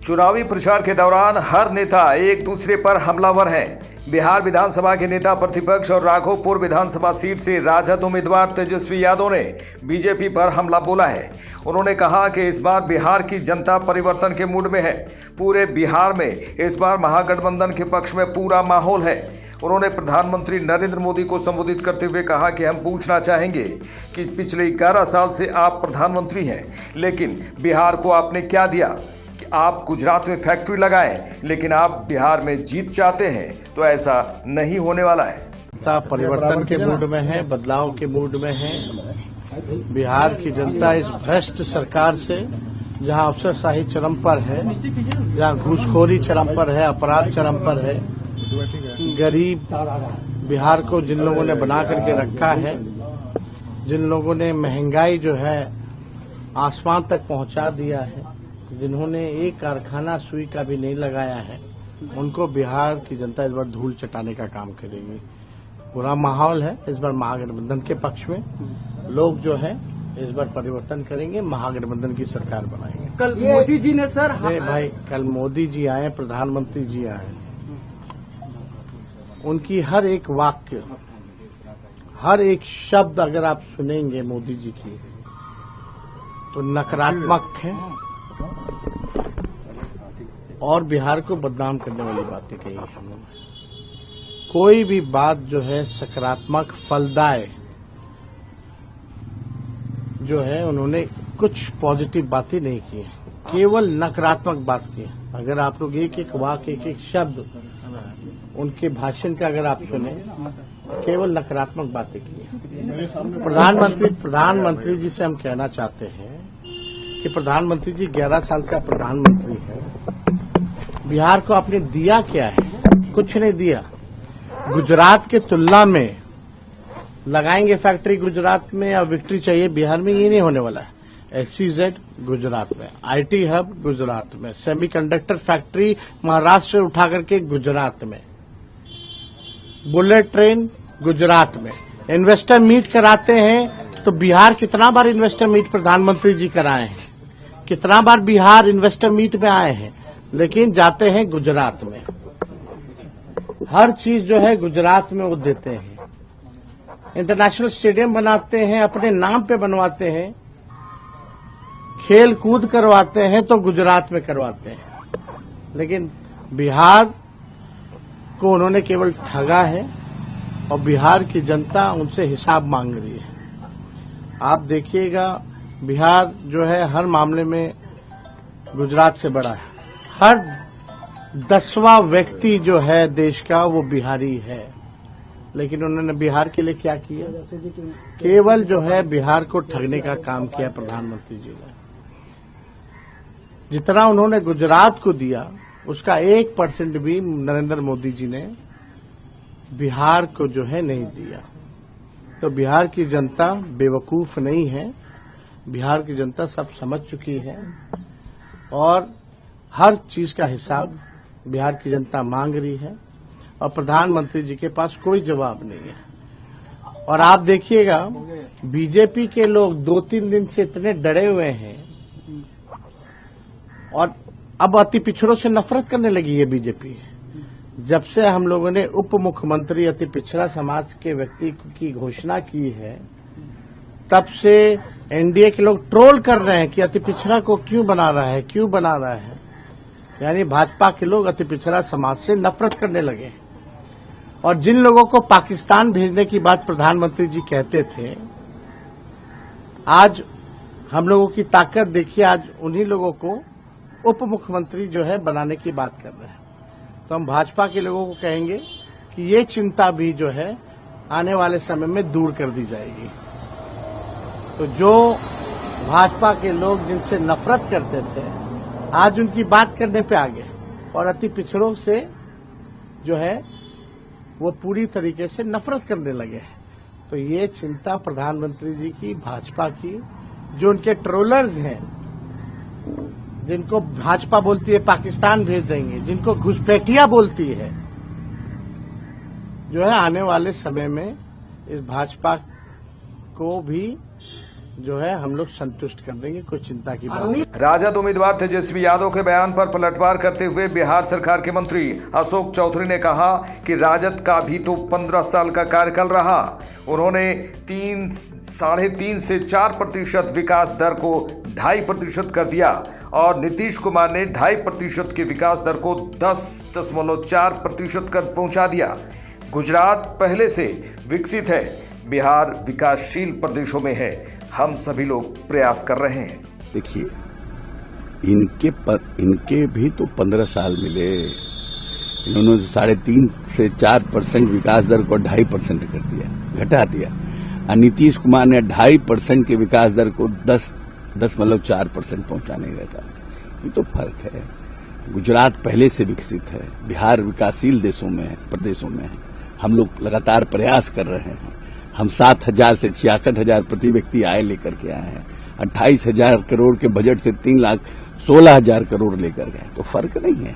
चुनावी प्रचार के दौरान हर नेता एक दूसरे पर हमलावर है। बिहार विधानसभा के नेता प्रतिपक्ष और राघोपुर विधानसभा सीट से राजद उम्मीदवार तेजस्वी यादव ने बीजेपी पर हमला बोला है। उन्होंने कहा कि इस बार बिहार की जनता परिवर्तन के मूड में है। पूरे बिहार में इस बार महागठबंधन के पक्ष में पूरा माहौल है। उन्होंने प्रधानमंत्री नरेंद्र मोदी को संबोधित करते हुए कहा कि हम पूछना चाहेंगे कि पिछले 11 साल से आप प्रधानमंत्री हैं, लेकिन बिहार को आपने क्या दिया कि आप गुजरात में फैक्ट्री लगाएं, लेकिन आप बिहार में जीत चाहते हैं, तो ऐसा नहीं होने वाला है। जनता परिवर्तन के मूड में है, बदलाव के मूड में है। बिहार की जनता इस भ्रष्ट सरकार से, जहां अफसरशाही चरम पर है, जहां घूसखोरी चरम पर है, अपराध चरम पर है, गरीब बिहार को जिन लोगों ने बना करके रखा है, जिन लोगों ने महंगाई जो है आसमान तक पहुंचा दिया है, जिन्होंने एक कारखाना सुई का भी नहीं लगाया है, उनको बिहार की जनता इस बार धूल चटाने का काम करेगी। पूरा माहौल है इस बार महागठबंधन के पक्ष में। लोग जो है इस बार परिवर्तन करेंगे, महागठबंधन की सरकार बनाएंगे। कल मोदी जी ने सर भाई कल मोदी जी आए, प्रधानमंत्री जी आए, उनकी हर एक वाक्य, हर एक शब्द अगर आप सुनेंगे मोदी जी की तो नकारात्मक है और बिहार को बदनाम करने वाली बातें कही है। कोई भी बात जो है सकारात्मक फलदाय जो है, उन्होंने कुछ पॉजिटिव बातें नहीं की है, केवल नकारात्मक बात की है। अगर आप लोग एक एक वाक्य, एक एक शब्द उनके भाषण का अगर आप सुने, केवल नकारात्मक बातें की है। प्रधानमंत्री जी से हम कहना चाहते हैं कि प्रधानमंत्री जी 11 साल से प्रधानमंत्री है, बिहार को आपने दिया क्या है? कुछ नहीं दिया। गुजरात के तुलना में लगाएंगे फैक्ट्री गुजरात में और विक्ट्री चाहिए बिहार में, ये नहीं होने वाला है। SEZ गुजरात में, IT हब गुजरात में, सेमीकंडक्टर फैक्ट्री महाराष्ट्र से उठा करके गुजरात में, बुलेट ट्रेन गुजरात में। इन्वेस्टर मीट कराते हैं तो बिहार कितना बार इन्वेस्टर मीट प्रधानमंत्री जी कराए हैं, कितना बार बिहार इन्वेस्टर मीट में आए हैं, लेकिन जाते हैं गुजरात में। हर चीज जो है गुजरात में वो देते हैं। इंटरनेशनल स्टेडियम बनाते हैं, अपने नाम पे बनवाते हैं, खेल कूद करवाते हैं तो गुजरात में करवाते हैं, लेकिन बिहार को उन्होंने केवल ठगा है और बिहार की जनता उनसे हिसाब मांग रही है। आप देखिएगा बिहार जो है हर मामले में गुजरात से बड़ा है। हर 10वां व्यक्ति जो है देश का वो बिहारी है, लेकिन उन्होंने बिहार के लिए क्या किया? केवल जो है बिहार को ठगने का काम किया प्रधानमंत्री जी ने। जितना उन्होंने गुजरात को दिया उसका 1% भी नरेंद्र मोदी जी ने बिहार को जो है नहीं दिया। तो बिहार की जनता बेवकूफ नहीं है, बिहार की जनता सब समझ चुकी है और हर चीज का हिसाब बिहार की जनता मांग रही है और प्रधानमंत्री जी के पास कोई जवाब नहीं है। और आप देखिएगा बीजेपी के लोग 2-3 दिन से इतने डरे हुए हैं और अब अति पिछड़ों से नफरत करने लगी है बीजेपी। जब से हम लोगों ने उप मुख्यमंत्री अति पिछड़ा समाज के व्यक्ति की घोषणा की है, तब से एनडीए के लोग ट्रोल कर रहे हैं कि अति पिछड़ा को क्यों बना रहा है, क्यों बना रहा है। यानी भाजपा के लोग अति पिछड़ा समाज से नफरत करने लगे। और जिन लोगों को पाकिस्तान भेजने की बात प्रधानमंत्री जी कहते थे, आज हम लोगों की ताकत देखिए, आज उन्हीं लोगों को उप मुख्यमंत्री जो है बनाने की बात कर रहे हैं। तो हम भाजपा के लोगों को कहेंगे कि ये चिंता भी जो है आने वाले समय में दूर कर दी जाएगी। तो जो भाजपा के लोग जिनसे नफरत करते थे, आज उनकी बात करने पे आ गए और अति पिछड़ों से जो है वो पूरी तरीके से नफरत करने लगे। तो ये चिंता प्रधानमंत्री जी की, भाजपा की, जो उनके ट्रोलर्स हैं, जिनको भाजपा बोलती है पाकिस्तान भेज देंगे, जिनको घुसपैठिया बोलती है, जो है आने वाले समय में इस भाजपा को भी जो है हम लोग संतुष्ट कर देंगे, कोई चिंता की बात नहीं। राजद उम्मीदवार तेजस्वी यादव के बयान पर पलटवार करते हुए बिहार सरकार के मंत्री अशोक चौधरी ने कहा कि राजद का भी तो 15 साल का कार्यकाल रहा। उन्होंने 3.5 से 4% विकास दर को 2.5% कर दिया और नीतीश कुमार ने 2.5% की विकास दर को 10.4% कर पहुंचा दिया। गुजरात पहले से विकसित है, बिहार विकासशील प्रदेशों में है। हम सभी लोग प्रयास कर रहे हैं। देखिए, इनके भी तो 15 साल मिले। इन्होंने 3.5 से 4% विकास दर को 2.5% कर दिया, घटा दिया। और नीतीश कुमार ने 2.5% के विकास दर को 10.4% पहुंचाने का। ये तो फर्क है। गुजरात पहले से विकसित है, बिहार विकासशील प्रदेशों में है। हम लोग लगातार प्रयास कर रहे हैं। हम 7,000 से 66,000 प्रति व्यक्ति आय लेकर के आए हैं। 28,000 करोड़ के बजट से 3,16,000 करोड़ लेकर गए, तो फर्क नहीं है।